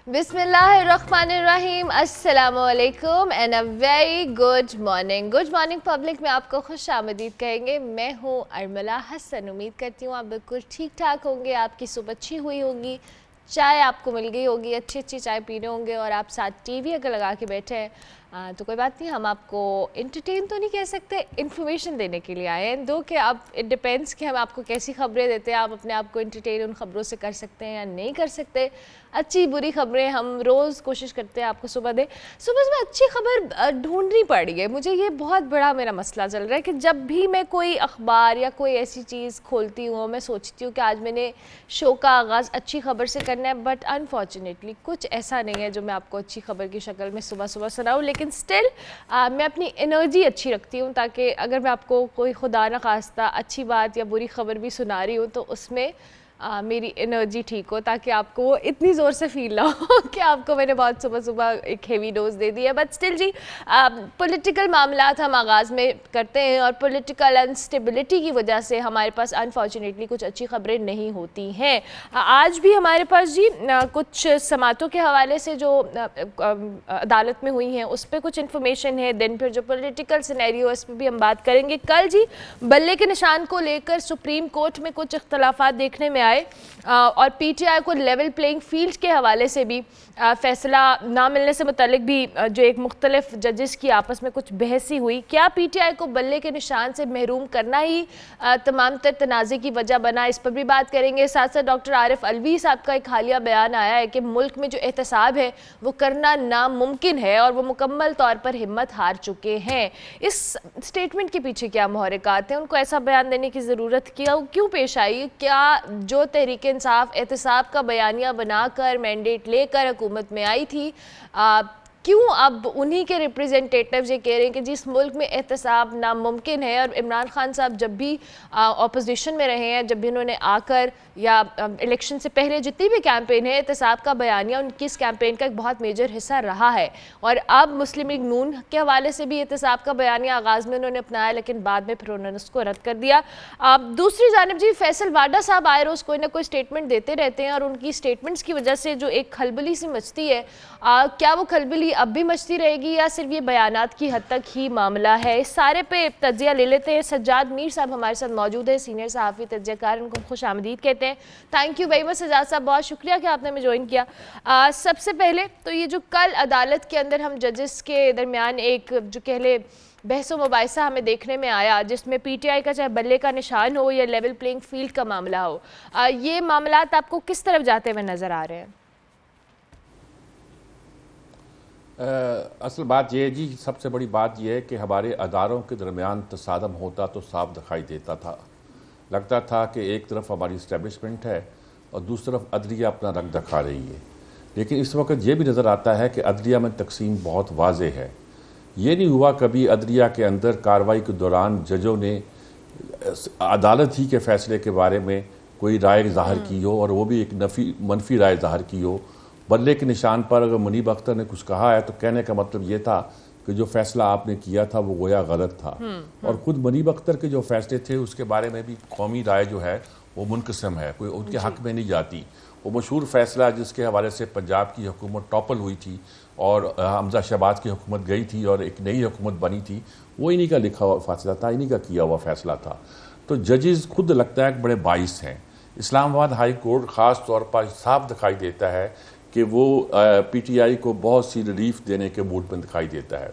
बिस्मिल्लाहिर्रहमानिर्रहीम, अस्सलामुअलैकुम and a very good morning. Good morning public में आपको खुश आमदीद कहेंगे। मैं हूँ अरमला हसन। उम्मीद करती हूँ आप बिल्कुल ठीक ठाक होंगे, आपकी सुबह अच्छी हुई होगी, चाय आपको मिल गई होगी, अच्छी अच्छी चाय पी रहे होंगे और आप साथ टीवी अगर लगा के बैठे हैं तो कोई बात नहीं, हम आपको इंटरटेन तो नहीं कह सकते, इन्फॉर्मेशन देने के लिए आए हैं। दो कि आप इट डिपेंड्स कि हम आपको कैसी खबरें देते हैं, आप अपने आप को इंटरटेन उन खबरों से कर सकते हैं या नहीं कर सकते। अच्छी बुरी खबरें हम रोज़ कोशिश करते हैं आपको सुबह दें। सुबह सुबह अच्छी खबर ढूंढनी पड़ रही है मुझे, ये बहुत बड़ा मेरा मसला चल रहा है कि जब भी मैं कोई अखबार या कोई ऐसी चीज़ खोलती हूँ, मैं सोचती हूँ कि आज मैंने शो का आगाज़ अच्छी खबर से करना है, बट अनफॉर्चुनेटली कुछ ऐसा नहीं है जो मैं आपको अच्छी खबर की शक्ल में सुबह सुबह सुनाऊँ। लेकिन स्टिल मैं अपनी एनर्जी अच्छी रखती हूँ ताकि अगर मैं आपको कोई खुदा न खास्ता अच्छी बात या बुरी खबर भी सुना रही हूँ तो उसमें मेरी एनर्जी ठीक हो, ताकि आपको वो इतनी ज़ोर से फील ना हो कि आपको मैंने बहुत सुबह सुबह एक हेवी डोज दे दी है। बट स्टिल जी, पॉलिटिकल मामलात हम आगाज़ में करते हैं और पॉलिटिकल अनस्टेबिलिटी की वजह से हमारे पास अनफॉर्चुनेटली कुछ अच्छी खबरें नहीं होती हैं। आज भी हमारे पास जी कुछ समातों के हवाले से जो अदालत में हुई हैं उस पर कुछ इन्फॉर्मेशन है। दिन फिर जो पॉलिटिकल सिनेरियो है उस पर भी हम बात करेंगे। कल जी बल्ले के निशान को लेकर सुप्रीम कोर्ट में कुछ इख्तलाफात देखने में और पीटीआई को लेवल प्लेइंग फील्ड के हवाले से भी फैसला ना मिलने से मुतल्लिक भी जो एक मुख्तलिफ जजेस की आपस में कुछ बहसी हुई। क्या पीटीआई को बल्ले के निशान से महरूम करना ही तमाम तर तनाज़े की वजह बना, इस पर भी बात करेंगे। साथ साथ डॉक्टर आरिफ अलवी साहब का एक हालिया बयान आया है कि मुल्क में जो एहतसाब है वो करना नामुमकिन है और वो मुकम्मल तौर पर हिम्मत हार चुके हैं। इस स्टेटमेंट के पीछे क्या मुहर्रिकात हैं, उनको ऐसा बयान देने की ज़रूरत क्यों पेश आई? क्या जो तहरीक इंसाफ एहतसाब का बयानिया बनाकर मैंडेट लेकर हुकूमत में आई थी, क्यों अब उन्हीं के रिप्रेजेंटेटिव्स ये कह रहे हैं कि जिस मुल्क में एहतसाब नामुमकिन है? और इमरान खान साहब जब भी अपोजिशन में रहे हैं, जब भी उन्होंने आकर या इलेक्शन से पहले जितनी भी कैंपेन है, एहतसाब का बयानिया उनकी इस कैंपेन का एक बहुत मेजर हिस्सा रहा है। और अब मुस्लिम लीग नून के हवाले से भी एहतसाब का बयानिया आगाज़ में उन्होंने अपनाया, लेकिन बाद में फिर उन्होंने उसको रद्द कर दिया। दूसरी जानिब जी फैसल वाडा साहब आए रोज़ कोई ना कोई स्टेटमेंट देते रहते हैं और उनकी स्टेटमेंट्स की वजह से जो एक खलबली सी मचती है, क्या वो खलबली अब भी मचती रहेगी या सिर्फ ये बयानात की हद तक ही मामला है? इस सारे पे तज्जिया ले लेते हैं। सज्जाद मीर साहब हमारे साथ मौजूद है, सीनियर सहाफ़ी तज्जियाकार, उनको खुश आमदीद कहते हैं। Thank you very much Sajjad साहब, बहुत शुक्रिया कि आपने हमें ज्वाइन किया। सबसे पहले तो ये जो कल अदालत के अंदर हम जजेस के दरमियान एक जो कह ले बहस व मुबाहिसा हमें देखने में आया, जिसमें पीटीआई का चाहे बल्ले का निशान हो या लेवल प्लेइंग फील्ड का मामला हो, ये मामलात आपको किस तरफ जाते हुए नज़र आ रहे हैं? असल बात यह है जी, सबसे बड़ी बात यह है कि हमारे अदारों के दरमियान तसादम होता तो साफ दिखाई देता था। लगता था कि एक तरफ हमारी इस्टेब्लिशमेंट है और दूसरी तरफ अदलिया अपना रंग दिखा रही है। लेकिन इस वक्त ये भी नज़र आता है कि अदलिया में तकसीम बहुत वाज़ेह है। ये नहीं हुआ कभी अदलिया के अंदर कार्रवाई के दौरान जजों ने अदालत ही के फ़ैसले के बारे में कोई राय ज़ाहिर की हो, और वो भी एक मनफी राय ज़ाहिर की हो। बल्ले के निशान पर अगर मुनीब अख्तर ने कुछ कहा है तो कहने का मतलब ये था कि जो फैसला आपने किया था वो गोया गलत था। और ख़ुद मुनीब अख्तर के जो फैसले थे उसके बारे में भी कौमी राय जो है वो मुनक़सिम है, कोई उनके हक़ में नहीं जाती। वो मशहूर फ़ैसला जिसके हवाले से पंजाब की हुकूमत टॉपल हुई थी और हमजा शहबाज की हुकूमत गई थी और एक नई हुकूमत बनी थी, वो इन्हीं का लिखा हुआ फैसला था, इन्हीं का किया हुआ फैसला था। तो जजेस खुद लगता है कि बड़े बाइस हैं। इस्लामाबाद हाई कोर्ट ख़ास तौर पर साफ दिखाई देता है कि वो पीटीआई को बहुत सी रिलीफ देने के मूड में दिखाई देता है।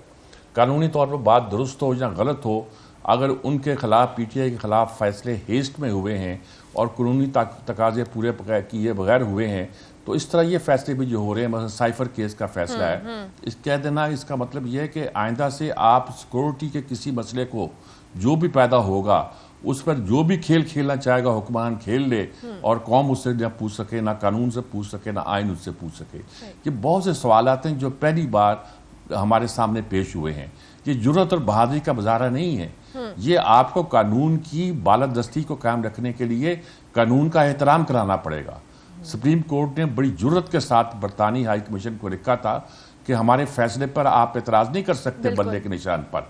कानूनी तौर पर बात दुरुस्त हो या गलत हो, अगर उनके ख़िलाफ़ पीटीआई के ख़िलाफ़ फ़ैसले हेस्ट में हुए हैं और कानूनी तकाज़े पूरे किए बगैर हुए हैं, तो इस तरह ये फ़ैसले भी जो हो रहे हैं, मतलब साइफ़र केस का फ़ैसला है, इस कह देना इसका मतलब ये है कि आइंदा से आप सिक्योरिटी के किसी मसले को जो भी पैदा होगा उस पर जो भी खेल खेलना चाहेगा हुक्मरान खेल ले, और कौम उससे ना पूछ सके, ना कानून से पूछ सके, ना आइन उससे पूछ सके। ये बहुत से सवाल आते हैं जो पहली बार हमारे सामने पेश हुए हैं। ये जुर्रत और बहादुरी का मुजाहरा नहीं है, ये आपको कानून की बालादस्ती को कायम रखने के लिए कानून का एहतराम कराना पड़ेगा। सुप्रीम कोर्ट ने बड़ी जुर्रत के साथ बरतानी हाई कमीशन को लिखा था कि हमारे फैसले पर आप एतराज़ नहीं कर सकते बल्ले के निशान पर,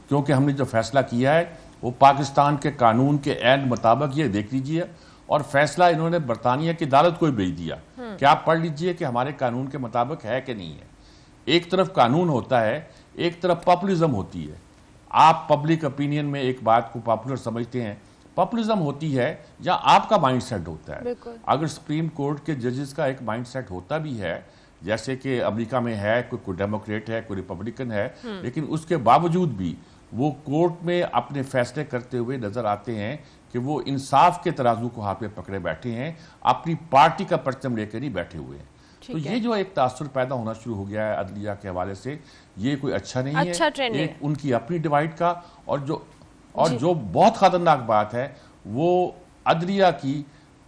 क्योंकि हमने जो फैसला किया है वो पाकिस्तान के कानून के ऐन मुताबिक ये देख लीजिए, और फैसला इन्होंने बरतानिया की अदालत को ही भेज दिया कि आप पढ़ लीजिए कि हमारे कानून के मुताबिक है कि नहीं है। एक तरफ कानून होता है, एक तरफ पॉपुलिज्म होती है। आप पब्लिक ओपिनियन में एक बात को पॉपुलर समझते हैं, पॉपुलिज्म होती है या आपका माइंड सेट होता है। अगर सुप्रीम कोर्ट के जजेस का एक माइंड सेट होता भी है, जैसे कि अमेरिका में है, कोई डेमोक्रेट है, कोई रिपब्लिकन है, लेकिन उसके बावजूद भी वो कोर्ट में अपने फैसले करते हुए नजर आते हैं कि वो इंसाफ के तराजू को हाथ में पकड़े बैठे हैं, अपनी पार्टी का परचम लेकर ही बैठे हुए हैं। तो ये जो एक तासुर पैदा होना शुरू हो गया है अदलिया के हवाले से, ये कोई अच्छा नहीं है। एक उनकी अपनी डिवाइड का, और जो बहुत खतरनाक बात है वो अदलिया की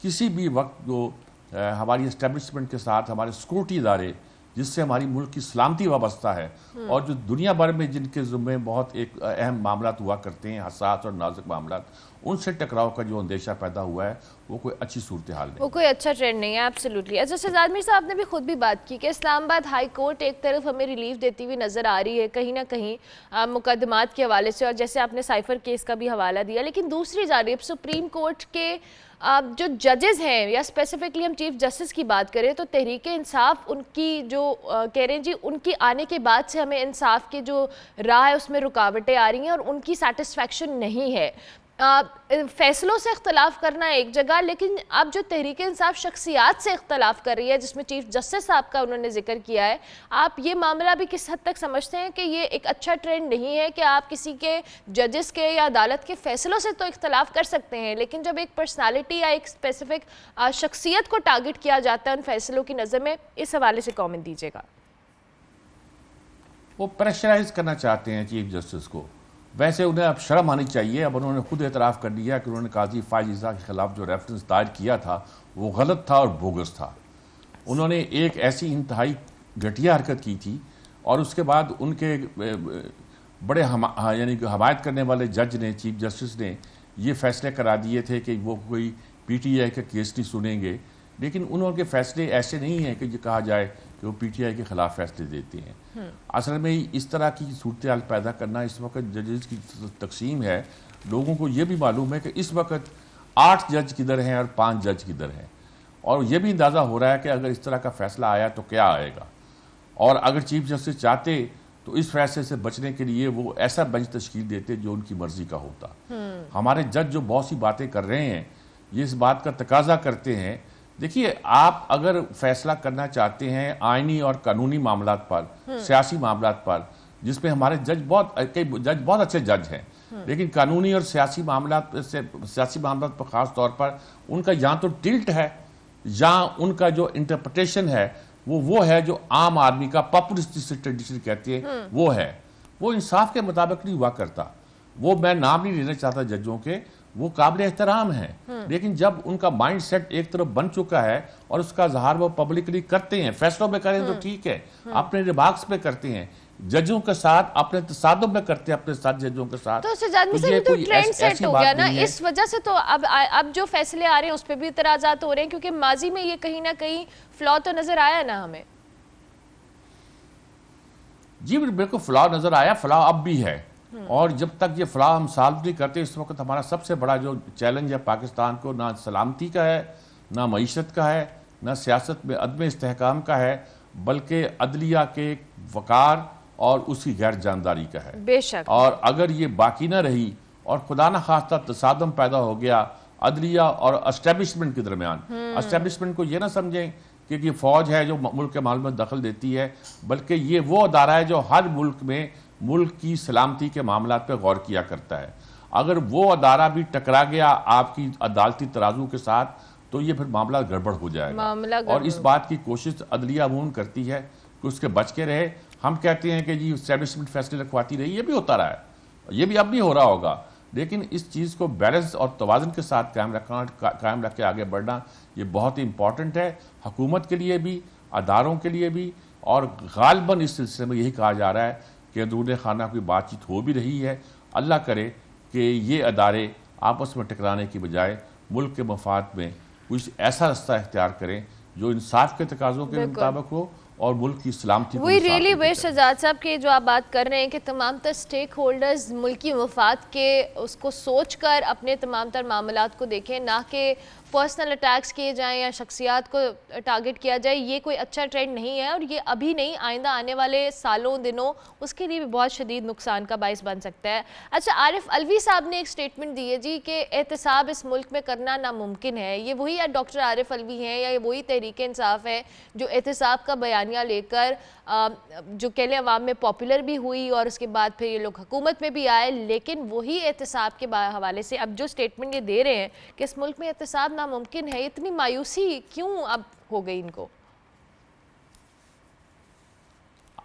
किसी भी वक्त जो हमारी एस्टेब्लिशमेंट के साथ हमारे सिक्योरिटी इदारे जिससे हमारी मुल्क की सलामती वाबस्ता है और जो दुनिया भर में जिनके ज़िम्मे बहुत एक अहम मामला हुआ करते हैं, हसास और नाजुक मामला, उनसे टकराव का जो अंदेशा पैदा हुआ है वो कोई अच्छी सूरत हाल नहीं, वो कोई अच्छा ट्रेंड नहीं है। एब्सोल्युटली। जैसे आजमी साहब ने भी खुद भी बात की कि इस्लामाबाद हाई कोर्ट एक तरफ हमें रिलीफ देती हुई नज़र आ रही है कहीं ना कहीं मुकदमात के हवाले से, और जैसे आपने साइफर केस का भी हवाला दिया, लेकिन दूसरी जानिब सुप्रीम कोर्ट के जो जजेस हैं, या स्पेसिफिकली हम चीफ जस्टिस की बात करें तो तहरीक इंसाफ उनकी जो कह रहे हैं जी, उनकी आने के बाद से हमें इंसाफ की जो राह है उसमें रुकावटें आ रही हैं और उनकी सेटिस्फेक्शन नहीं है। फैसलों से इख्तलाफ करना एक जगह, लेकिन अब जो तहरीक इंसाफ शख्सियात से इख्तलाफ कर रही है, जिसमें चीफ जस्टिस साहब का उन्होंने जिक्र किया है, आप ये मामला भी किस हद तक समझते हैं कि ये एक अच्छा ट्रेंड नहीं है कि आप किसी के जजेस के या अदालत के फैसलों से तो इख्तलाफ कर सकते हैं, लेकिन जब एक पर्सनालिटी या एक स्पेसिफिक शख्सियत को टारगेट किया जाता है उन फैसलों की नज़र में, इस हवाले से कमेंट दीजिएगा। वो प्रेशराइज करना चाहते हैं चीफ जस्टिस को। वैसे उन्हें अब शर्म आनी चाहिए। अब उन्होंने खुद एतराफ़ कर दिया कि उन्होंने काजी फायज ईसा के खिलाफ जो रेफरेंस दायर किया था वो गलत था और बोगस था। उन्होंने एक ऐसी इंतहाई घटिया हरकत की थी और उसके बाद उनके बड़े यानी कि हमायत करने वाले जज ने, चीफ जस्टिस ने ये फैसले करा दिए थे कि वो कोई PTI का केस नहीं सुनेंगे, लेकिन उनके फैसले ऐसे नहीं हैं कि ये कहा जाए कि वो PTI के खिलाफ फैसले देते हैं। असल में इस तरह की सूरत हाल पैदा करना, इस वक्त जजेस की तकसीम है, लोगों को ये भी मालूम है कि इस वक्त 8 जज किधर हैं और 5 जज किधर हैं, और ये भी अंदाज़ा हो रहा है कि अगर इस तरह का फैसला आया तो क्या आएगा। और अगर चीफ जस्टिस चाहते तो इस फैसले से बचने के लिए वो ऐसा बेंच तश्कील देते जो उनकी मर्जी का होता। हमारे जज जो बहुत सी बातें कर रहे हैं ये इस बात का तकाजा करते हैं। देखिए, आप अगर फैसला करना चाहते हैं आईनी और कानूनी मामलात पर, सियासी मामलात पर, जिसमें हमारे कई जज बहुत अच्छे जज हैं, लेकिन कानूनी और सियासी मामलात पर ख़ास तौर पर उनका या तो टिल्ट है या उनका जो इंटरप्रिटेशन है वो है जो आम आदमी का पॉपुलिस्टिक ट्रेडिशन कहते हैं वो है। वो इंसाफ के मुताबिक नहीं हुआ करता। वो मैं नाम नहीं लेना चाहता जजों के, वो काबिल एहतराम है, लेकिन जब उनका माइंड सेट एक तरफ बन चुका है और उसका इज़हार वो पब्लिकली करते हैं, फैसलों में करें तो ठीक है, अपने रिमार्क्स पे करते हैं, जजों के साथ अपने तसादुम में करते हैं, अपने साथ जजों के साथ, तो ये तो ट्रेंड सेट हो गया ना। इस वजह से तो अब जो फैसले आ रहे हैं उस पर भी इतराजात हो रहे हैं, क्योंकि माजी में ये कहीं ना कहीं फ्लॉ तो नजर आया ना हमें। जी बिल्कुल फ्लॉ नजर आया, फ्लॉ अब भी है, और जब तक ये फ्लॉ हम सॉल्व नहीं करते, इस वक्त हमारा सबसे बड़ा जो चैलेंज है पाकिस्तान को, ना सलामती का है, ना मईशत का है, ना सियासत में अदम इस्तेहकाम का है, बल्कि अदलिया के वकार और उसकी गैर जानदारी का है। बेशक। और अगर ये बाकी ना रही और खुदा न खास्ता तसादम पैदा हो गया अदलिया और एस्टेब्लिशमेंट के दरमियान, एस्टेब्लिशमेंट को ये ना समझें कि ये फौज है जो मुल्क के मामलों में दखल देती है, बल्कि ये वो अदारा है जो हर मुल्क में मुल्क की सलामती के मामलात पर गौर किया करता है। अगर वो अदारा भी टकरा गया आपकी अदालती तराजू के साथ तो ये फिर मामला गड़बड़ हो जाएगा। और इस बात की कोशिश अदलिया अमूमन करती है कि उसके बच के रहे। हम कहते हैं कि जी एस्टेब्लिशमेंट फैसले रखवाती रही, ये भी होता रहा है, ये भी अब भी हो रहा होगा, लेकिन इस चीज़ को बैलेंस और तवाज़ुन के साथ कायम रख के आगे बढ़ना ये बहुत ही इंपॉर्टेंट है, हुकूमत के लिए भी, अदारों के लिए भी। और गालिबन इस सिलसिले में यही कहा जा रहा है कि अंदरूनी खाना कोई बातचीत हो भी रही है। अल्लाह करे कि ये अदारे आपस में टकराने की बजाय मुल्क के मफाद में कुछ ऐसा रास्ता इख्तियार करें जो इंसाफ के तकाज़ों के मुताबिक हो और मुल्क की सलामती। वही रियली विश शहजाद साहब के जो आप बात कर रहे हैं कि तमाम तर स्टेक होल्डर्स मुल्की मफाद के उसको सोच कर अपने तमाम तर मामलात को देखें, ना कि पर्सनल अटैक्स किए जाएं या शख्सियात को टारगेट किया जाए, ये कोई अच्छा ट्रेंड नहीं है और ये अभी नहीं, आइंदा आने वाले सालों दिनों उसके लिए भी बहुत शदीद नुकसान का बाइस बन सकता है। अच्छा, आरिफ अलवी साहब ने एक स्टेटमेंट दी है जी कि एहतसाब इस मुल्क में करना नामुमकिन है। ये वही डॉक्टर आरिफ अलवी हैं या ये वही तहरीक इंसाफ है जो एहतसाब का बयानिया लेकर जो कहले अवाम में पॉपुलर भी हुई और उसके बाद फिर ये लोग हुकूमत में भी आए, लेकिन वही एहतसाब के हवाले से अब जो स्टेटमेंट ये दे रहे हैं कि इस मुल्क में एहतसाब नामुमकिन है, इतनी मायूसी क्यों अब हो गई इनको?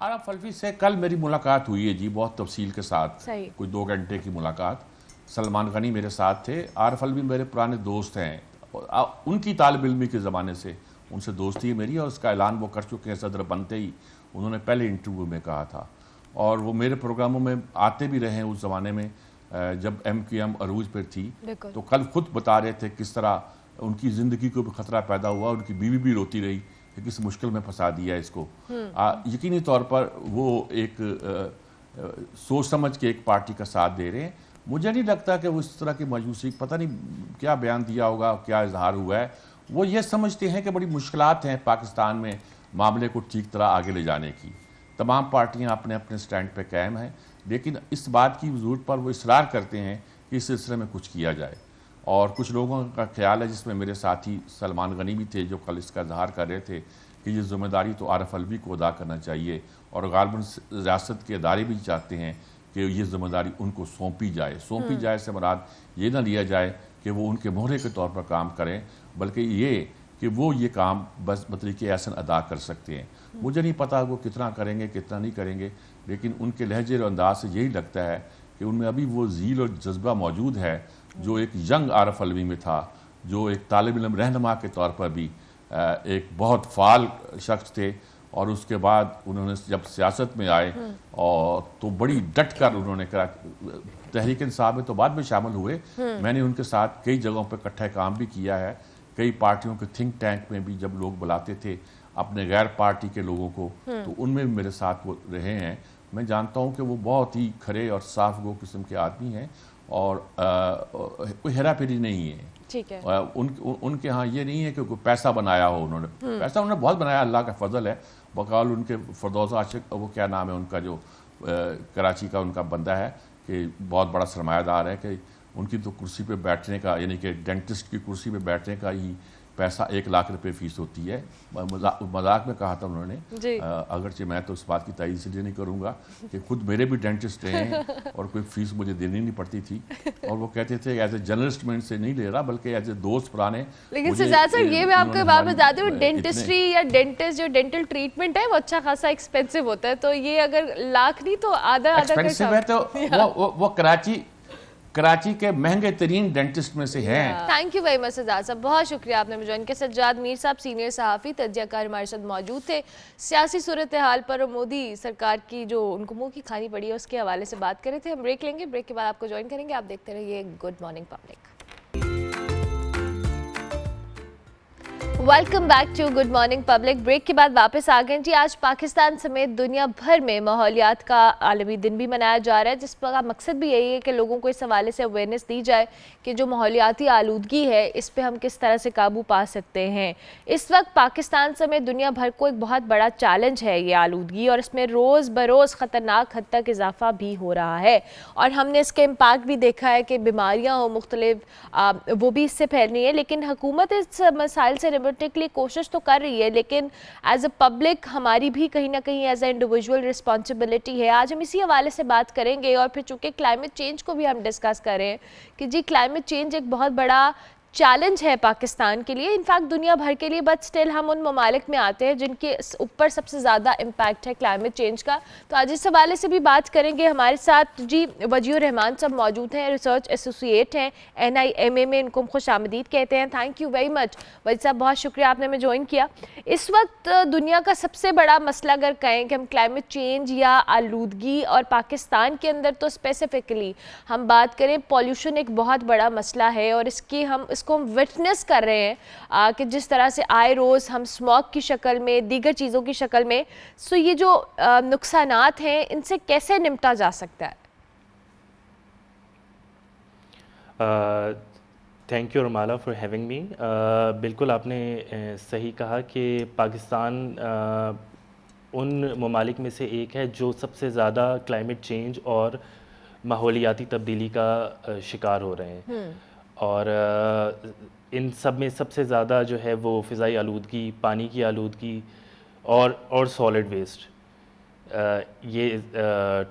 आरिफ अलवी से कल मेरी मुलाकात हुई है जी, बहुत तफसील के साथ, सही। कोई 2 घंटे की मुलाकात। सलमान गनी मेरे साथ थे। आरिफ अलवी मेरे पुराने दोस्त हैं, उनकी तालिब इल्मी के ज़माने से उनसे दोस्ती है मेरी, और उसका ऐलान वो कर चुके हैं सदर बनते ही, उन्होंने पहले इंटरव्यू में कहा था। और वो मेरे प्रोग्रामों में आते भी रहे हैं उस ज़माने में जब MQM अरूज पर थी। तो कल खुद बता रहे थे किस तरह उनकी ज़िंदगी को भी ख़तरा पैदा हुआ, उनकी बीवी भी रोती रही कि किस मुश्किल में फंसा दिया इसको। यकीनी तौर पर वो एक सोच समझ के एक पार्टी का साथ दे रहे हैं। मुझे नहीं लगता कि वो इस तरह की मायूसी, पता नहीं क्या बयान दिया होगा, क्या इजहार हुआ है। वो ये समझते हैं कि बड़ी मुश्किलात हैं पाकिस्तान में मामले को ठीक तरह आगे ले जाने की। तमाम पार्टियां अपने अपने स्टैंड पे कायम हैं, लेकिन इस बात की ज़रूरत पर वो इसरार करते हैं कि इस सिलसिले में कुछ किया जाए। और कुछ लोगों का ख्याल है, जिसमें मेरे साथी सलमान गनी भी थे, जो कल इसका इजहार कर रहे थे कि ये ज़िम्मेदारी तो आरिफ अलवी को अदा करना चाहिए, और गालिबन रियासत के अदारे भी चाहते हैं कि ये ज़िम्मेदारी उनको सौंपी जाए। सौंपी जाए से मुराद ये ना लिया जाए कि वो उनके मोहरे के तौर पर काम करें, बल्कि ये कि वो ये काम बस बतरीके एहसन अदा कर सकते हैं। मुझे नहीं पता वो कितना करेंगे कितना नहीं करेंगे, लेकिन उनके लहजे और अंदाज से यही लगता है कि उनमें अभी वो ज़ील और जज्बा मौजूद है जो एक यंग आरिफ अलवी में था, जो एक तालिब इल्म रहनुमा के तौर पर भी एक बहुत फाल शख्स थे। और उसके बाद उन्होंने जब सियासत में आए और तो बड़ी डट कर उन्होंने कहा, तहरीक इंसाफ में तो बाद में शामिल हुए, मैंने उनके साथ कई जगहों पर इकट्ठा काम भी किया है। कई पार्टियों के थिंक टैंक में भी जब लोग बुलाते थे अपने गैर पार्टी के लोगों को, तो उनमें भी मेरे साथ वो रहे हैं। मैं जानता हूँ कि वो बहुत ही खरे और साफ गो किस्म के आदमी हैं और कोई हेरा फेरी नहीं है। ठीक है। उनके यहाँ ये नहीं है कि कोई पैसा बनाया हो उन्होंने। पैसा उन्होंने बहुत बनाया, अल्लाह का फजल है। बकाल उनके फरदौस आशिक, वो क्या नाम है उनका, जो कराची का उनका बंदा है, कि बहुत बड़ा सरमायादार है, कि उनकी तो कुर्सी पे बैठने का, यानी कि डेंटिस्ट की कुर्सी पे बैठने का ही पैसा 1 लाख रुपए फीस होती है। मजाक में कहा था उन्होंने, अगरचे मैं तो इस बात की तायीद इसलिए नहीं करूँगा कि खुद मेरे भी डेंटिस्ट रहे हैं और कोई फीस मुझे देनी नहीं पड़ती थी। और वो कहते थे एज ए जर्नलिस्ट में से नहीं ले रहा, बल्कि एज ए दोस्त पुराने। लेकिन सजाद साहब, ये मैं आपको बात बताती हूँ, डेंटिस्ट्री या डेंटिस्ट जो डेंटल ट्रीटमेंट है वो अच्छा खासा एक्सपेंसिव होता है, तो ये अगर लाख नहीं तो आधा एक्सपेंसिव है। तो वो कराची के महंगे तरीन डेंटिस्ट में से हैं। Thank you very much Sajjad साहब, बहुत शुक्रिया आपने मुझे ज्वाइन किया। सज्जाद मीर साहब सीनियर सहाफ़ी तज्ज़ियाकार हमारे साथ मौजूद थे। सियासी सूरत हाल पर और मोदी सरकार की जो उनको मुंह की खानी पड़ी है उसके हवाले से बात कर रहे थे। हम ब्रेक लेंगे, ब्रेक के बाद आपको ज्वाइन करेंगे। आप देखते रहिए good morning public. Welcome back to good morning public. Break के बाद वापस आ गए जी। आज पाकिस्तान समेत दुनिया भर में माहौलियात का आलमी दिन भी मनाया जा रहा है, जिसका मकसद भी यही है कि लोगों को इस हवाले से अवेयरनेस दी जाए कि जो माहौलियाती आलूदगी है इस पे हम किस तरह से काबू पा सकते हैं। इस वक्त पाकिस्तान समेत दुनिया भर को एक बहुत बड़ा चैलेंज है ये आलूदगी, और इसमें रोज़ बरोज़ ख़तरनाक हद तक इजाफा भी हो रहा है। और हमने इसके इम्पैक्ट भी देखा है कि बीमारियाँ हो मुख्तलिफ वो भी इससे फैल रही है। लेकिन हुकूमत इस मसाइल से निपटने के लिए कोशिश तो कर रही है, लेकिन एज अ पब्लिक हमारी भी कहीं ना कहीं एज अ इंडिविजुअल रिस्पॉन्सिबिलिटी है। आज हम इसी हवाले से बात करेंगे। और फिर चूँकि क्लाइमेट चेंज को भी हम डिस्कस कर रहे हैं कि जी क्लाइमेट चेंज एक बहुत बड़ा चैलेंज है पाकिस्तान के लिए, इनफैक्ट दुनिया भर के लिए, बट स्टिल हम उन ममालिक में आते हैं जिनके ऊपर सबसे ज़्यादा इम्पैक्ट है क्लाइमेट चेंज का। तो आज इस हवाले से भी बात करेंगे। हमारे साथ जी वजीर रहमान साहब मौजूद हैं, रिसर्च एसोसिएट हैं NIMA में, इनको खुश आमदीद कहते हैं। थैंक यू वेरी मच वजी साहब, बहुत शुक्रिया आपने हमें ज्वाइन किया। इस वक्त दुनिया का सबसे बड़ा मसला अगर कहें कि हम क्लाइमेट चेंज या आलूदगी, और पाकिस्तान के अंदर तो स्पेसिफिकली हम बात करें, पॉल्यूशन एक बहुत बड़ा मसला है और इसको हम विटनेस कर रहे हैं कि जिस तरह से आए रोज़ हम स्मॉग की शक्ल में, दीगर चीज़ों की शक्ल में। सो ये जो नुकसानात हैं इनसे कैसे निपटा जा सकता है? Thank you Ramala for having me. बिल्कुल आपने सही कहा कि पाकिस्तान उन ममालिक में से एक है जो सबसे ज़्यादा क्लाइमेट चेंज और माहौलियाती तब्दीली का शिकार हो रहे हैं। और इन सब में सबसे ज़्यादा जो है वो फ़िज़ाई आलूदगी, पानी की आलूदगी और सॉलिड वेस्ट, ये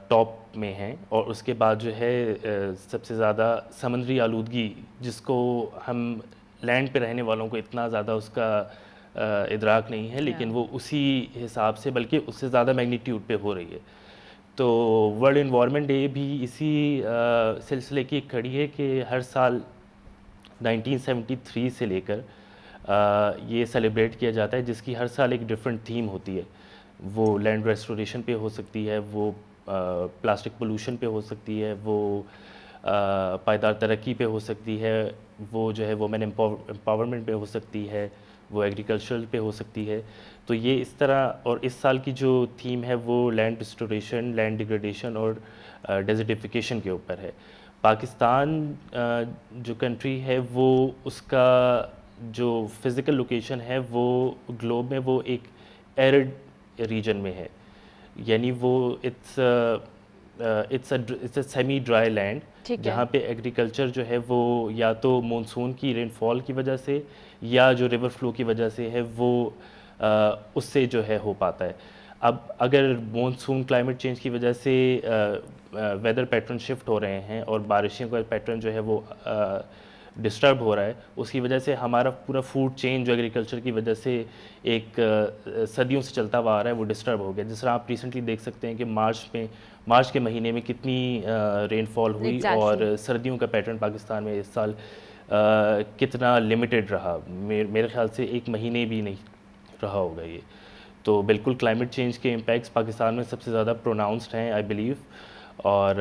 टॉप में हैं। और उसके बाद जो है सबसे ज़्यादा समुद्री आलूदगी, जिसको हम लैंड पे रहने वालों को इतना ज़्यादा उसका इदराक नहीं है, लेकिन वो उसी हिसाब से बल्कि उससे ज़्यादा मैग्नीट्यूड पे हो रही है। तो वर्ल्ड इन्वायरमेंट डे भी इसी सिलसिले की एक कड़ी है कि हर साल 1973 से लेकर ये सेलिब्रेट किया जाता है, जिसकी हर साल एक डिफरेंट थीम होती है। वो लैंड रेस्टोरेशन पे हो सकती है, वो प्लास्टिक पोल्यूशन पे हो सकती है, वो पायदार तरक्की पे हो सकती है, वो जो है वुमेन एम्पावरमेंट पे हो सकती है, वो एग्रीकल्चरल पे हो सकती है। तो ये इस तरह, और इस साल की जो थीम है वो लैंड रिस्टोरेशन, लैंड डिग्रेडेशन और डेजर्टिफिकेशन के ऊपर है। पाकिस्तान जो कंट्री है वो उसका जो फिज़िकल लोकेशन है वो ग्लोब में वो एक एरिड रीजन में है, यानी वो it's a semi dry land, ठीक है। जहाँ पे एग्रीकल्चर जो है वो या तो मानसून की रेनफॉल की वजह से या जो रिवर फ्लो की वजह से है वो उससे जो है हो पाता है। अब अगर मानसून क्लाइमेट चेंज की वजह से वेदर पैटर्न शिफ्ट हो रहे हैं और बारिशों का पैटर्न जो है वो डिस्टर्ब हो रहा है, उसकी वजह से हमारा पूरा फूड चेन जो एग्रीकल्चर की वजह से एक सदियों से चलता हुआ आ रहा है वो डिस्टर्ब हो गया। जिस तरह आप रिसेंटली देख सकते हैं कि मार्च के महीने में कितनी रेनफॉल हुई और सर्दियों का पैटर्न पाकिस्तान में इस साल कितना लिमिटेड रहा। मेरे ख्याल से एक महीने भी नहीं रहा होगा ये। तो बिल्कुल क्लाइमेट चेंज के इम्पैक्ट्स पाकिस्तान में सबसे ज़्यादा प्रोनाउंस्ड हैं, आई बिलीव। और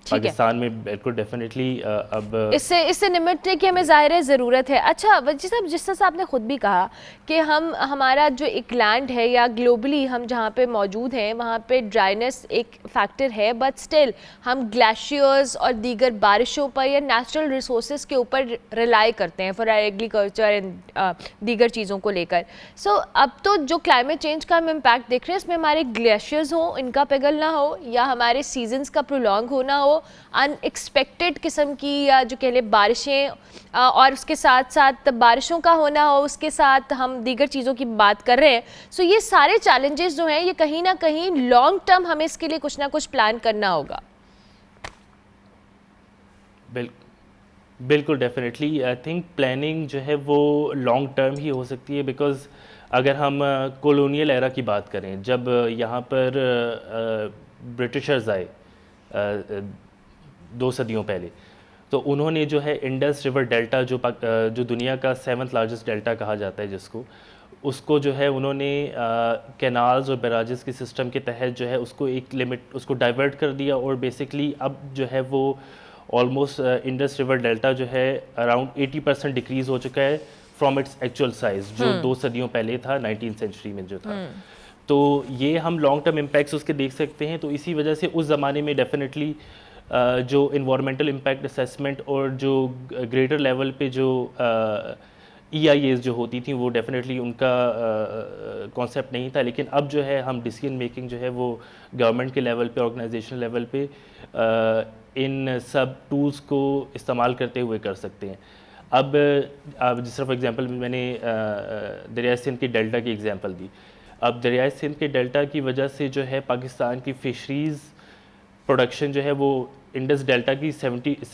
पाकिस्तान में बिल्कुल डेफिनेटली अब इससे निपटने की हमें ज़ाहिर है ज़रूरत है। अच्छा वजी साहब, जिस तरह से आपने ख़ुद भी कहा कि हमारा जो एक लैंड है या ग्लोबली हम जहाँ पे मौजूद हैं वहाँ पे ड्राइनेस एक फैक्टर है, बट स्टिल हम ग्लेशियर्स और दीगर बारिशों पर या नेचुरल रिसोर्स के ऊपर रिलाई करते हैं फॉर एग्रीकल्चर एंड दीगर चीज़ों को लेकर। सो अब तो जो क्लाइमेट चेंज का हम इम्पैक्ट देख रहे हैं इसमें हमारे ग्लेशियर्स हों, इनका पिघलना हो, या हमारे सीजन्स का प्रोलॉन्ग होना हो, अनएक्सपेक्टेड किस्म की या जो कह लें बारिशें, और उसके साथ साथ बारिशों का होना हो, उसके साथ हम दीगर चीज़ों की बात कर रहे हैं। सो ये सारे चैलेंजेस जो हैं ये कहीं ना कहीं लॉन्ग टर्म हमें इसके लिए कुछ ना कुछ प्लान करना होगा। बिल्कुल डेफिनेटली आई थिंक प्लानिंग जो है वो लॉन्ग टर्म ही हो सकती है, बिकॉज़ अगर हम कॉलोनियल एरा की बात करें, जब यहाँ पर ब्रिटिशर्स आए 2 सदियों पहले, तो उन्होंने जो है इंडस रिवर डेल्टा जो दुनिया का 7th लार्जेस्ट डेल्टा कहा जाता है उसको जो है उन्होंने कैनाल्स और बैराजेस के सिस्टम के तहत जो है उसको एक लिमिट उसको डाइवर्ट कर दिया, और बेसिकली अब जो है वो ऑलमोस्ट इंडस रिवर डेल्टा जो है अराउंड 80% डिक्रीज़ हो चुका है फ्रॉम इट्स एक्चुअल साइज, जो 2 सदियों पहले था 19th सेंचुरी में जो था। तो ये हम लॉन्ग टर्म इम्पैक्ट्स उसके देख सकते हैं। तो इसी वजह से उस ज़माने में डेफिनेटली जो इन्वायरमेंटल इम्पैक्ट असेसमेंट और जो ग्रेटर लेवल पे जो EIAs जो होती थी वो डेफिनेटली उनका कॉन्सेप्ट नहीं था, लेकिन अब जो है हम डिसीजन मेकिंग जो है वो गवर्नमेंट के लेवल पे, ऑर्गेनाइजेशन लेवल पे इन सब टूल्स को इस्तेमाल करते हुए कर सकते हैं। अब जिस तरह फॉर एग्जांपल मैंने दरिया सिंध के डेल्टा की एग्जांपल दी। अब दरिया सिंध के डेल्टा की वजह से जो है पाकिस्तान की फ़िशरीज़ प्रोडक्शन जो है वो इंडस डेल्टा की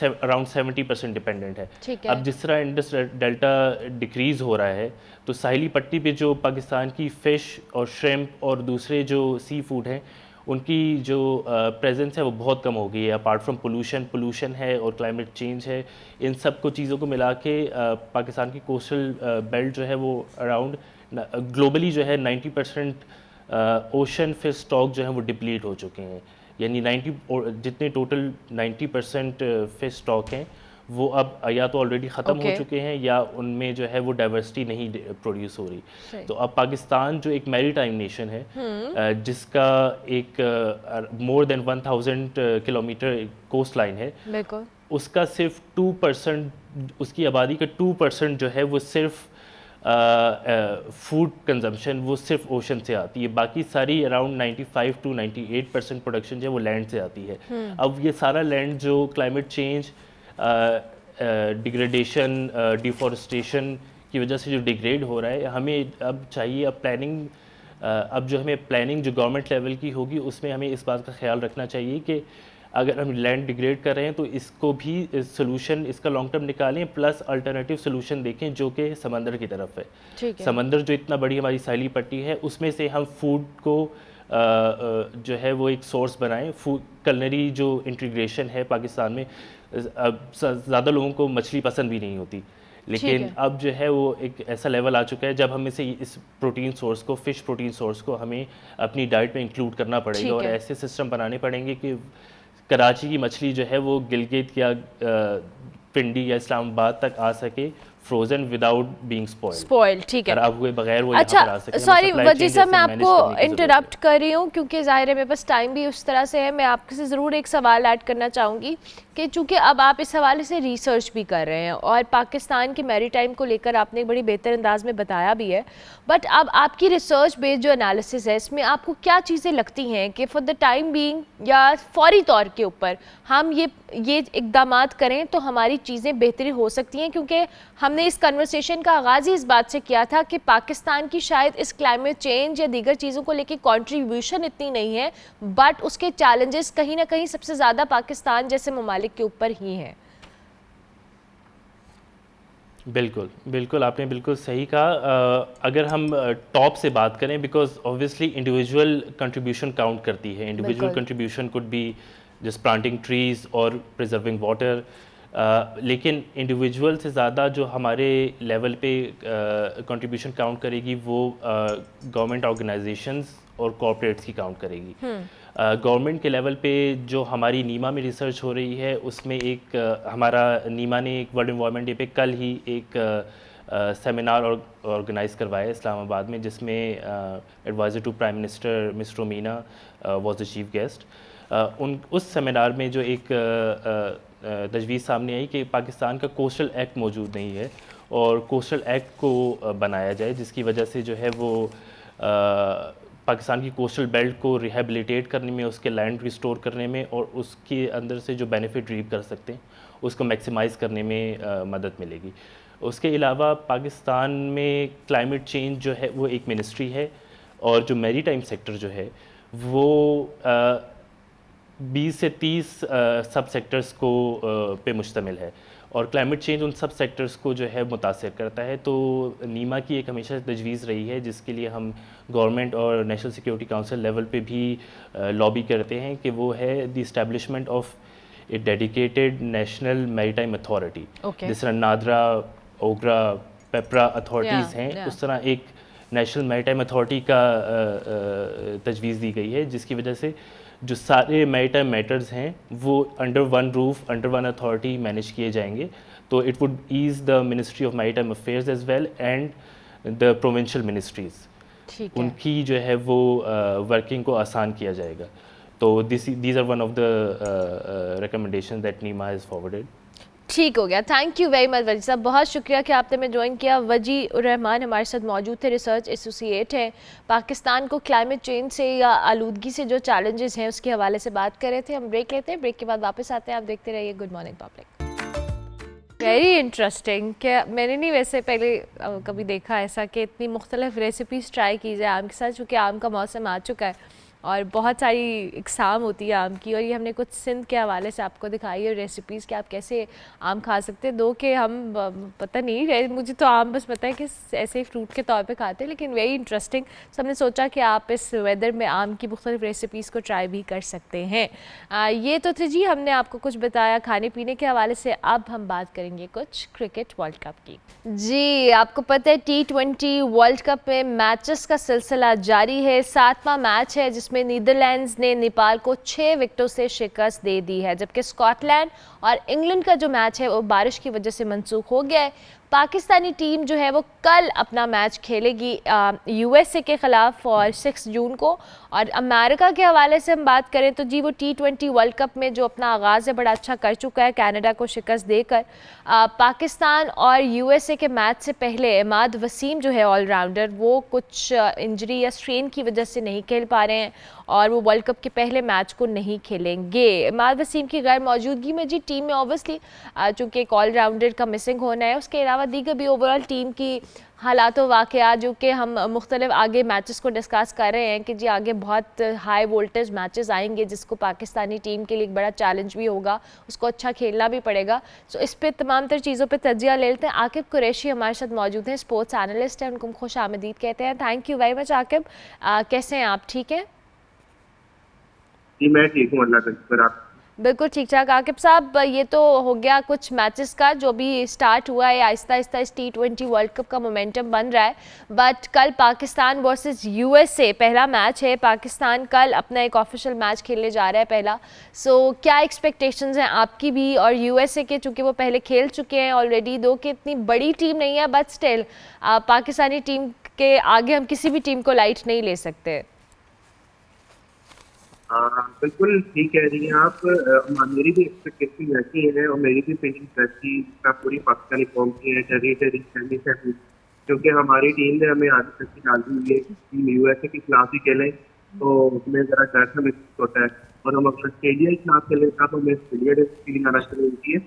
अराउंड 70% डिपेंडेंट है। अब जिस तरह इंडस डेल्टा डिक्रीज़ हो रहा है तो साहिली पट्टी पे जो पाकिस्तान की फ़िश और श्रिम्प और दूसरे जो सी फूड हैं उनकी जो प्रेजेंस है वो बहुत कम हो गई है। अपार्ट फ्रॉम पोल्यूशन है और क्लाइमेट चेंज है, इन सब को चीज़ों को मिला के पाकिस्तान की कोस्टल बेल्ट जो है वो अराउंड ग्लोबली जो है 90% ओशन फिश स्टॉक जो है वो डिप्लीट हो चुके हैं। यानी 90 जितने टोटल 90% फिश स्टॉक हैं वो अब या तो ऑलरेडी ख़त्म हो चुके हैं या उनमें जो है वो डाइवर्सिटी नहीं प्रोड्यूस हो रही। तो अब पाकिस्तान जो एक मैरीटाइम नेशन है जिसका एक more than 1000 kilometre coast line है, उसका सिर्फ 2%, उसकी आबादी का 2% जो है वो सिर्फ फूड कंजम्पशन वो सिर्फ ओशन से आती है। बाकी सारी अराउंड 95 to 98% प्रोडक्शन जो है वो लैंड से आती है। अब ये सारा लैंड जो क्लाइमेट चेंज, डिग्रेडेशन, डिफॉरेस्टेशन की वजह से जो डिग्रेड हो रहा है, हमें अब चाहिए अब जो हमें प्लानिंग जो गवर्नमेंट लेवल की होगी उसमें हमें इस बात का ख्याल रखना चाहिए कि अगर हम लैंड डिग्रेड कर रहे हैं तो इसको भी सोल्यूशन इसका लॉन्ग टर्म निकालें, प्लस अल्टरनेटिव सोल्यूशन देखें जो कि समंदर की तरफ है। ठीक है। समंदर जो इतना बड़ी हमारी साहिली पट्टी है उसमें से हम फूड को जो है वो एक सोर्स बनाएं। फूड कलनरी जो इंटीग्रेशन है पाकिस्तान में, अब ज़्यादा लोगों को मछली पसंद भी नहीं होती, लेकिन अब जो है वो एक ऐसा लेवल आ चुका है जब हमें से इस प्रोटीन सोर्स को, फिश प्रोटीन सोर्स को हमें अपनी डाइट में इंक्लूड करना पड़ेगा और ऐसे सिस्टम बनाने पड़ेंगे कि कराची की मछली जो है वो गिलगित या पिंडी या इस्लामाबाद तक आ सके फ्रोजन विदाउट बीइंग स्पॉइल्ड। ठीक है। अब हुए बगैर वो अच्छा, यहाँ पर आ सके। सॉरी वजी साहब, मैं आपको इंटरप्ट कर रही हूँ क्योंकि ज़ाहिर है मेरे पास टाइम भी उस तरह से है। मैं आपसे ज़रूर एक सवाल ऐड करना चाहूँगी कि चूँकि अब आप इस हवाले से रिसर्च भी कर रहे हैं और पाकिस्तान की मैरीटाइम को लेकर आपने एक बड़ी बेहतर अंदाज में बताया भी है, बट अब आपकी रिसर्च बेस्ड जो एनालिसिस है इसमें आपको क्या चीज़ें लगती हैं कि फॉर द टाइम बीइंग या फौरी तौर के ऊपर हम ये इक़दामात करें तो हमारी चीज़ें बेहतरी हो सकती हैं? क्योंकि हमने इस कन्वर्सेशन का आगाज़ ही इस बात से किया था कि पाकिस्तान की शायद इस क्लाइमेट चेंज या दीगर चीज़ों को लेकर कंट्रीब्यूशन इतनी नहीं है, बट उसके चैलेंजेस कहीं ना कहीं सबसे ज़्यादा पाकिस्तान जैसे ममालिक के ऊपर ही हैं। बिल्कुल बिल्कुल, आपने बिल्कुल सही कहा। अगर हम टॉप से बात करें, because obviously individual contribution count करती है। Individual contribution could be just planting trees और प्रिजर्विंग वाटर, लेकिन इंडिविजुअल से ज़्यादा जो हमारे लेवल पे कंट्रीब्यूशन काउंट करेगी वो गवर्नमेंट ऑर्गेनाइजेशंस और कॉर्पोरेट्स की काउंट करेगी। गवर्नमेंट के लेवल पे जो हमारी नीमा में रिसर्च हो रही है उसमें एक हमारा नीमा ने एक वर्ल्ड एनवायरनमेंट डे पे कल ही एक सेमिनार ऑर्गेनाइज करवाया इस्लामाबाद में, जिसमें advisor to prime minister mister Meena was the chief guest. उस सेमिनार में जो एक तजवीज़ सामने आई कि पाकिस्तान का कोस्टल एक्ट मौजूद नहीं है और कोस्टल एक्ट को बनाया जाए, जिसकी वजह से जो है वो पाकिस्तान की कोस्टल बेल्ट को रिहेबिलिटेट करने में, उसके लैंड रिस्टोर करने में और उसके अंदर से जो बेनिफिट रीव कर सकते हैं उसको मैक्सिमाइज़ करने में मदद मिलेगी। उसके अलावा पाकिस्तान में क्लाइमेट चेंज जो है वो एक मिनिस्ट्री है और जो मैरीटाइम सेक्टर जो है वो 20 से 30 सब सेक्टर्स को पे मुश्तमिल है और क्लाइमेट चेंज उन सब सेक्टर्स को जो है मुतासिर करता है। तो नीमा की एक हमेशा तजवीज़ रही है जिसके लिए हम गवर्नमेंट और नेशनल सिक्योरिटी काउंसिल लेवल पे भी लॉबी करते हैं कि वो है the establishment of A dedicated national maritime authority. जिस तरह नादरा, ओगरा, पेपरा अथॉरिटीज़ हैं, उस तरह एक नेशनल मैरीटाइम अथॉरिटी का तजवीज़ दी गई है, जिसकी वजह से जो सारे मैरीटाइम मैटर्स हैं वो under one roof, under one authority manage किए जाएंगे। तो it would is the ministry of maritime affairs as well and the provincial ministries, उनकी जो है वो वर्किंग को आसान किया जाएगा। तो these are one of the recommendation that NIMA has forwarded. ठीक हो गया, थैंक यू वेरी मच वजी साहब, बहुत शुक्रिया कि आपने में ज्वाइन किया। वजी उर रहमान हमारे साथ मौजूद थे, रिसर्च एसोसिएट हैं, पाकिस्तान को क्लाइमेट चेंज से या आलूदगी से जो चैलेंजेस हैं उसके हवाले से बात कर रहे थे। हम ब्रेक लेते हैं, ब्रेक के बाद वापस आते हैं। आप देखते रहिए good morning public. Very interesting, क्या मैंने नहीं वैसे पहले कभी देखा ऐसा कि इतनी मुख्तलिफ रेसिपीज़ ट्राई की जाए आम के साथ, चूँकि आम का मौसम आ चुका है और बहुत सारी इकसाम होती है आम की, और ये हमने कुछ सिंध के हवाले से आपको दिखाई है रेसिपीज़ कि आप कैसे आम खा सकते हैं। दो कि हम पता नहीं, मुझे तो आम बस पता है कि ऐसे ही फ्रूट के तौर पे खाते हैं, लेकिन वेरी इंटरेस्टिंग। सो हमने सोचा कि आप इस वेदर में आम की मुख्तलिफ रेसिपीज़ को ट्राई भी कर सकते हैं। ये तो थे जी, हमने आपको कुछ बताया खाने पीने के हवाले से। अब हम बात करेंगे कुछ क्रिकेट वर्ल्ड कप की। जी, आपको पता है T20 वर्ल्ड कप में मैचेस का सिलसिला जारी है। 7वां मैच है जिसमें नीदरलैंड्स ने नेपाल को 6 विकेटों से शिकस्त दे दी है, जबकि स्कॉटलैंड और इंग्लैंड का जो मैच है वो बारिश की वजह से मंसूख हो गया है। पाकिस्तानी टीम जो है वो कल अपना मैच खेलेगी यूएसए के ख़िलाफ़ और 6 जून को। और अमेरिका के हवाले से हम बात करें तो जी वो T20 वर्ल्ड कप में जो अपना आगाज़ है बड़ा अच्छा कर चुका है कनाडा को शिकस्त देकर। पाकिस्तान और यूएसए के मैच से पहले इमाद वसीम जो है ऑलराउंडर वो कुछ इंजरी या स्ट्रेन की वजह से नहीं खेल पा रहे हैं और वो वर्ल्ड कप के पहले मैच को नहीं खेलेंगे। इमाद वसीम की गैर मौजूदगी में जी टीम में ऑब्वियसली चूँकि एक ऑलराउंडर का मिसिंग होना है, उसके अलावा दीगर भी ओवरऑल टीम की हालात वाक़यात जो कि हम मुख्तलिफ आगे मैचेस को डिस्कस कर रहे हैं कि जी आगे बहुत हाई वोल्टेज मैचेस आएंगे जिसको पाकिस्तानी टीम के लिए एक बड़ा चैलेंज भी होगा, उसको अच्छा खेलना भी पड़ेगा। सो इस पे तमाम तर चीज़ों पे तजिया ले लेते हैं। आकिब कुरैशी हमारे साथ मौजूद हैं, स्पोर्ट्स एनालिस्ट हैं, उनको हम खुश आमदीद कहते हैं। Thank you very much Aqib. कैसे हैं आप, ठीक हैं? जी मैं ठीक हूँ, अल्लाह का शुक्र। आप? बिल्कुल ठीक ठाक। आकिब साहब, ये तो हो गया कुछ मैचेस का जो भी स्टार्ट हुआ है, आहिस्ता आहिस्ता इस T20 वर्ल्ड कप का मोमेंटम बन रहा है। बट कल पाकिस्तान वर्सेस यूएसए पहला मैच है, पाकिस्तान कल अपना एक ऑफिशियल मैच खेलने जा रहा है पहला। सो क्या एक्सपेक्टेशंस हैं आपकी भी और यूएसए के, चूँकि वो पहले खेल चुके हैं ऑलरेडी, दो कि इतनी बड़ी टीम नहीं है बट स्टिल पाकिस्तानी टीम के आगे हम किसी भी टीम को लाइट नहीं ले सकते। बिल्कुल ठीक कह रही हैं आप। मेरी भी एक्सपेक्टेशन ऐसी है और मेरी भी फीलिंग ऐसी का पूरी पाकिस्तानी कौम की है, क्योंकि हमारी टीम ने हमें आगे तक की डाल दी है कि यूएसए के खिलाफ ही खेलें तो हमें ज़रा डर सा महसूस होता है, और हम अगर ऑस्ट्रेलिया के खिलाफ खेलें तब हमें ऑस्ट्रेलिया की फीलिंग आना शुरू होती है।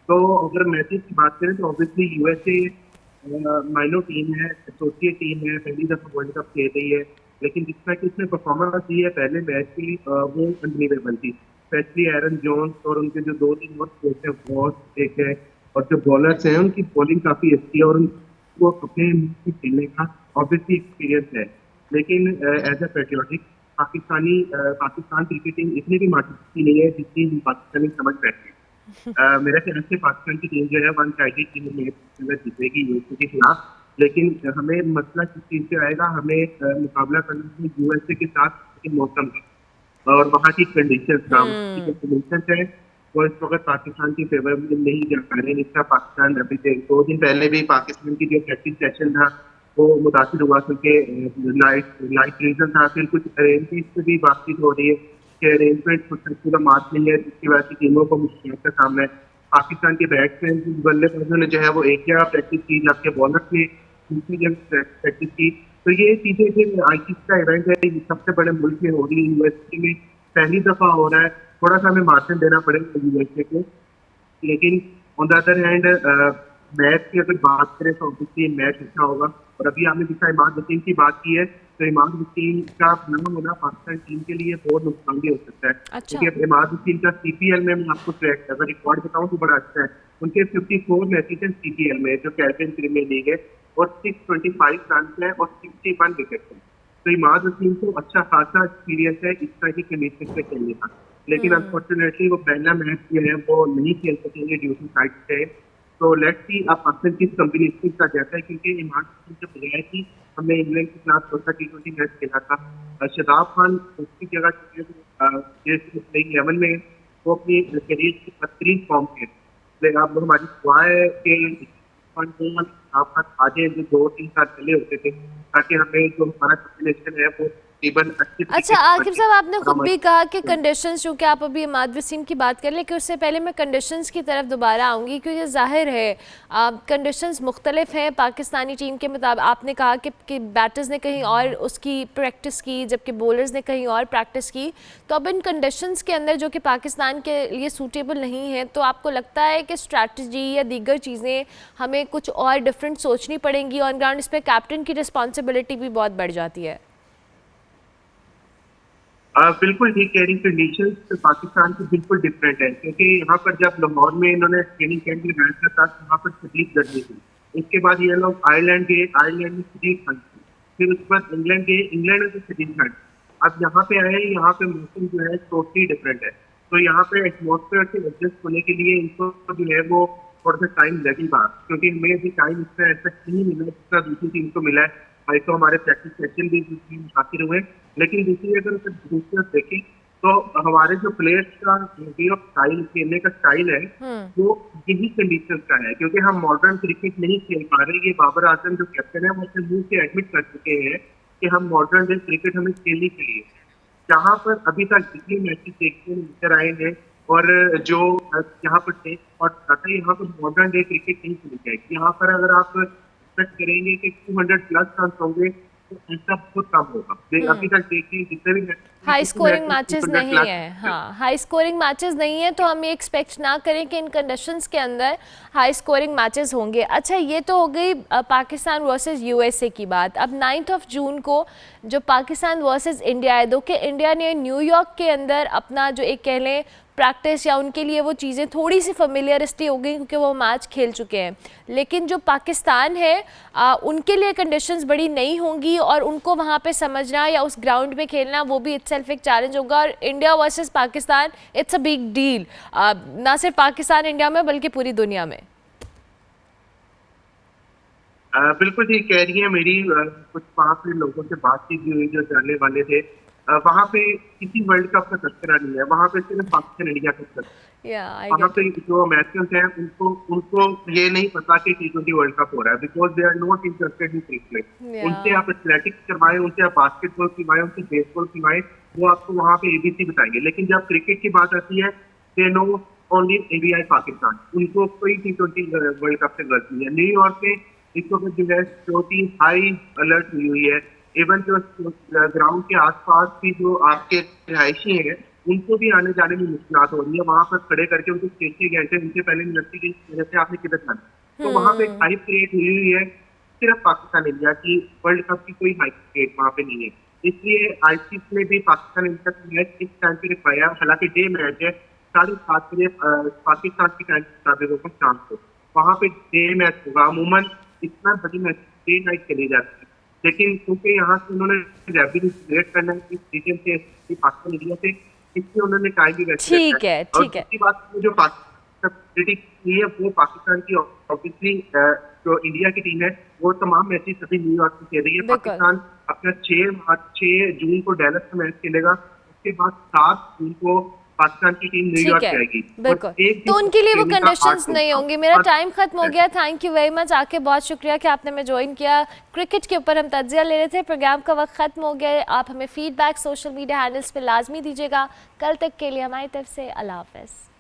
तो अगर मैचेस की बात करें तो ऑब्वियसली यूएसए माइनर टीम है, एसोसिएट टीम है, पहली दफ़ा वर्ल्ड कप खेल रही है, लेकिन जिस तरह की उसने परफॉर्मेंस दी है पहले मैच की वो अनबिलीवेबल थी। स्पेशली एरन जोन्स और उनके जो 2-3 और कोच हैं बहुत एक है, और जो बॉलर्स हैं उनकी बॉलिंग काफ़ी अच्छी है और उनको अपने खेलने का ऑब्वियसली एक्सपीरियंस है। लेकिन as a patriotic Pakistan cricket team इतनी भी माटी नहीं है जितनी पाकिस्तानी समझ बैठे। मेरे ख्याल से पाकिस्तान की टीम जो है वन साइडेड टीम में जीतेगी यूएसए के खिलाफ, लेकिन हमें मसला किस चीज़ से आएगा, हमें मुकाबला करना है यूएसए के साथ मौसम का और वहाँ की कंडीशंस का। कंडीशंस है वो इस वक्त पाकिस्तान की फेवर में नहीं जा पा रहे हैं। जिसका पाकिस्तान अभी 2 दिन पहले भी पाकिस्तान की जो प्रैक्टिस सेशन था वो मुतासिर हुआ क्योंकि लाइट रीजन था। फिर कुछ अरेंजमेंट से भी बातचीत हो रही है कि अरेंजमेंट कुछ पूरा मार्च नहीं है, जिसकी वजह से टीमों को मुश्किल का सामना है। पाकिस्तान के बैट्समैन बल्लेबाजों ने जो है वो एक जगह प्रैक्टिस की, जबकि बॉलर्स ने दूसरी जगह प्रैक्टिस की। तो ये चीज़ें फिर आईसीसी का इवेंट है, ये सबसे बड़े मुल्क में हो रही है, यूएसए में पहली दफ़ा हो रहा है। थोड़ा सा हमें मार्जिन देना पड़ेगा यूएसए को, लेकिन on the other hand match की अगर बात करें तो ऑब्वियसली मैच अच्छा होगा। और अभी आपने जिसका इमाद वसीम की बात की है तो इमाद वसीम का ना होना पाकिस्तान टीम के लिए बहुत नुकसान भी हो सकता है। अच्छा। क्योंकि इमाद वसीम का सीपीएल में मैं आपको अगर रिकॉर्ड बताऊं तो बड़ा अच्छा है। उनके 54 मैचेस हैं सीपीएल में जो कैरेबियन प्रीमियर लीग है, और 625 रन है और 61 विकेट है। तो इमाद वसीम को अच्छा खासा एक्सपीरियंस है इस तरह की कंडीशन से खेलने का, लेकिन अनफॉर्चुनेटली वो पहला मैच जो है वो नहीं खेल सकेंगे ड्यू टू साइड से। तो लेट्स सी अब पाकिस्तान किस कॉम्बिनेशन का जाता है, क्योंकि इमाद वसीम के बजाय की हमने इंग्लैंड के खिलाफ चौथा T20 मैच खेला था। शदाब खान उसकी जगह 11 में वो अपनी करियर की बदतरीन फॉर्म पे। अब हमारी दुआ है कि आप आगे जो 2-3 साल पहले होते थे, ताकि हमें जो हमारा कॉम्बिनेशन है वो तकरीबन अच्छी। अच्छा आकिब साहब, आपने खुद भी कहा कि कंडीशंस, जो कि आप अभी इमाद वसीम की बात कर, लेकिन उससे पहले मैं कंडीशंस की तरफ दोबारा आऊँगी, क्योंकि जाहिर है कंडीशंस मुख्तलिफ हैं पाकिस्तानी टीम के मुताबिक। आपने कहा कि बैटर्स ने कहीं और उसकी प्रैक्टिस की जबकि बॉलर्स ने कहीं और प्रैक्टिस की। तो अब इन कंडीशंस के अंदर जो कि पाकिस्तान के लिए सूटेबल नहीं है, तो आपको लगता है कि स्ट्रैटेजी या दीगर चीज़ें हमें कुछ और डिफरेंट सोचनी पड़ेंगी ऑन ग्राउंड? इस पर कैप्टन की रिस्पॉन्सिबिलिटी भी बहुत बढ़ जाती है। बिल्कुल ठीक कह रही। कंडीशन पाकिस्तान की बिल्कुल डिफरेंट है, क्योंकि यहाँ पर जब लाहौर में इन्होंने ट्रेनिंग कैंप लगाया था वहाँ पर शदीद गर्मी थी। उसके बाद ये लोग आयरलैंड गए, आयरलैंड में शदीद ठंड थी। फिर उसके बाद इंग्लैंड गए, इंग्लैंड में तो शदीद ठंड। अब यहाँ पे आए, यहाँ पे मौसम जो है टोटली डिफरेंट है। तो यहाँ पे एटमॉस्फेयर से एडजस्ट होने के लिए इनको जो है वो थोड़ा सा टाइम लगेगा, क्योंकि हमें भी टाइम इसका ऐसा नहीं मिला जितना दूसरी टीम को मिला है। भाई तो हमारे प्रैक्टिस सेशन भी मुतासिर हुए, लेकिन दूसरी अगर दूसरी देखें तो हमारे जो प्लेयर्स का वे ऑफ स्टाइल, खेलने का स्टाइल है, वो यही कंडीशंस का है, क्योंकि हम मॉडर्न क्रिकेट नहीं खेल पा रहे। ये बाबर आजम जो कैप्टन है वो अपने मुंह से एडमिट कर चुके हैं कि हम मॉडर्न डे क्रिकेट हमें खेलनी चाहिए। जहाँ पर अभी तक जितने मैचेस देखने में नजर आए हैं और जो यहाँ पर टेस्ट स्पॉट आता है, यहाँ पर मॉडर्न डे क्रिकेट नहीं खेली जाएगी। यहाँ पर अगर आप एक्सपेक्ट करेंगे कि 200 प्लस रन होंगे तो ऐसा बहुत कम होगा। अभी तक देखिए जितने भी हाई स्कोरिंग मैचेस 200 नहीं plus है। हाँ, हाई स्कोरिंग मैचेस नहीं है, तो हम ये एक्सपेक्ट ना करें कि इन कंडीशंस के अंदर हाई स्कोरिंग मैचेस होंगे। अच्छा, ये तो हो गई पाकिस्तान वर्सेस यूएसए की बात। अब 9 जून को जो पाकिस्तान वर्सेस इंडिया है, दो कि इंडिया ने न्यूयॉर्क के अंदर अपना जो एक कह लें प्रैक्टिस या उनके लिए वो चीज़ें थोड़ी सी फेमिलियरिटी हो गई क्योंकि वो मैच खेल चुके हैं, लेकिन जो पाकिस्तान है उनके लिए कंडीशंस बड़ी नई होंगी और उनको वहाँ पे समझना या उस ग्राउंड पे खेलना वो भी इटसेल्फ एक चैलेंज होगा। और India versus Pakistan it's a big deal, ना सिर्फ पाकिस्तान इंडिया में बल्कि पूरी दुनिया में। बिल्कुल ठीक कह रही है। मेरी कुछ वहाँ पे लोगों से बातचीत भी हुई जो जानने वाले थे। वहाँ पे किसी वर्ल्ड कप का तस्करा नहीं है, वहाँ पे सिर्फ पाकिस्तान इंडिया का तस्करा। वहाँ पे जो अमेरिकन हैं उनको ये नहीं पता कि T20 वर्ल्ड कप हो रहा है, because they are not interested in cricket. उनसे आप एथलेटिक्स करवाएं, उनसे आप बास्केटबॉल खिलवाएं, उनसे बेसबॉल खिलवाएं, वो आपको वहाँ पे ABC बताएंगे। लेकिन जब क्रिकेट की बात आती है, they know only ABI Pakistan. उनको कोई T20 वर्ल्ड कप से गलत नहीं है। न्यूयॉर्क में इस वक्त जो है सिक्योरिटी हाई अलर्ट हुई हुई है। इवन जो ग्राउंड के आसपास की जो आपके रिहायशी हैं उनको भी आने जाने में मुश्किलात हो रही है। वहां पर खड़े करके उनको 6 घंटे उनसे पहले मिलती की वजह से आपने किधर जाना, तो वहां पे हाइप क्रिएट हुई हुई है। सिर्फ पाकिस्तान इंडिया की वर्ल्ड कप की कोई हाइप क्रिएट वहां पे नहीं है। इसलिए ICC ने भी पाकिस्तान इंडिया का मैच इस टाइम पे रखवाया, हालांकि डे मैच है, 7:30 बजे पाकिस्तान की टाइम के मुताबिक होगा शाम को। वहां पे डे मैच होगा। अमूमन इतना बड़ी मैच डे नाइट चली जाती है, लेकिन क्योंकि यहाँ से उन्होंने रेवेन्यू जनरेट करना है इस रीजन से, पाकिस्तान इंडिया से, इसलिए उन्होंने टाइम भी वेस्ट किया ठीक है। और दूसरी बात जो पाकिस्तान की है वो पाकिस्तान की ऑब्वियसली जो इंडिया की टीम है वो तमाम मैचेस अभी न्यूयॉर्क में खेल रही है। पाकिस्तान अपना 6 जून को डैलस में मैच खेलेगा, उसके बाद 7 जून को पाकिस्तान की टीम न्यूयॉर्क जाएगी। बिल्कुल, तो उनके लिए वो कंडीशंस नहीं होंगी। मेरा टाइम खत्म हो गया। थैंक यू वेरी मच, आके बहुत शुक्रिया कि आपने हमें ज्वाइन किया। क्रिकेट के ऊपर हम तज्जिया ले रहे थे, प्रोग्राम का वक्त खत्म हो गया। आप हमें फीडबैक सोशल मीडिया हैंडल्स पे लाजमी दीजिएगा। कल तक के लिए हमारी तरफ से अल्लाह हाफ़िज़।